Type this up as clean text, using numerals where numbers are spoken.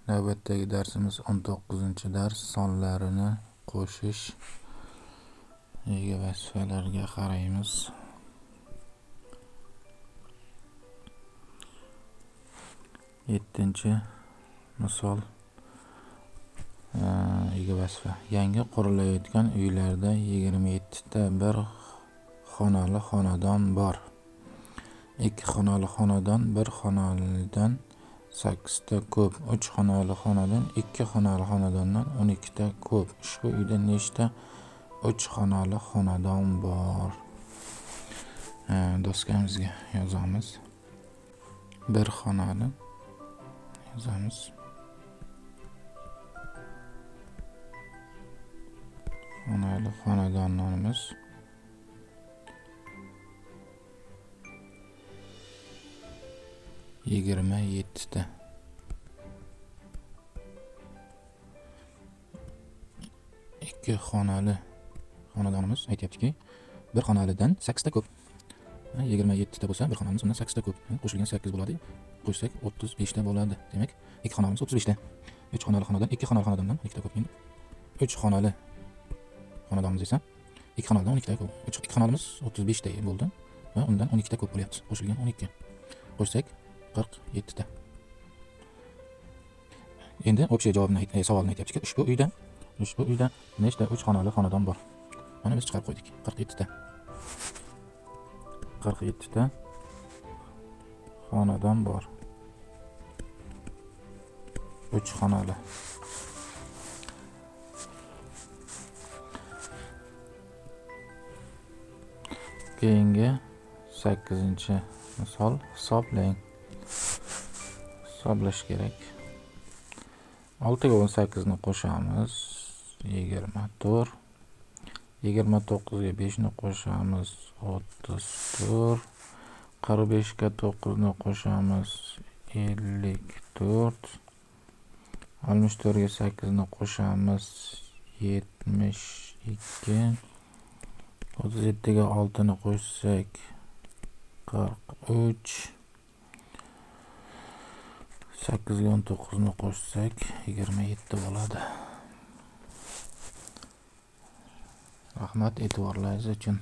Navbatdagi darsimiz 19-dars sonlarini qo'shish vazifalarga qaraymiz. Yettinchi misol vazifa. Yangi qurilayotgan uylarda 27 ta bir xonali xonadon bor. 2 xonali xonadon bir xonalidan 8 ta ko'p. 3 xonali xonadon 2 xonali xonadondan 12 ta ko'p. Ushbu uyda nechta 3 xonali xonadon bor? Doskamizga yozamiz. Bir xonali yozamiz. Xonali xonadonlarimiz 27 ta. Ikki xonali xonadonimiz aytyaptiki, bir xonalidan 8 ta ko'p. 27 ta bo'lsa, bir xonalimiz undan 8 ta ko'p. Qo'shilgan 8 bo'ladi. Qo'shsak 35 ta bo'ladi. Demak, ikki xonalimiz 35 ta. 3 xonali xonadon, 2 xonali xonadondan 2 ta ko'p. Endi 3 xonali xonadonimiz esa 2 xonalidan 12 ta ko'p. 2 xonalimiz 35 ta bo'ldi va undan 12 ta ko'p bo'lyapti. Qo'shilgan 12. Qo'shsak 47 ta. Endi o'sha javobni savolni aytyaptiki, ushbu uyda nechta 3 xonali xonadon bor? Mana biz chiqarib qo'ydik. 47 ta. 47 ta xonadon bor. 3 xonali. Keyingi 8-misol hisoblang. Hisoblash kerak. 6 ga 18 ni qo'shamiz. 24. 29 ga 5 ni qo'shamiz. 34. 45 ga 9 ni qo'shamiz. 54. 64 ga 8 ni qo'shamiz. 72. 37 ga 6 ni qo'shsak 43. 8 ga 19 ni qo'shsak 27 bo'ladi. Rahmat e'tiborlaringiz uchun.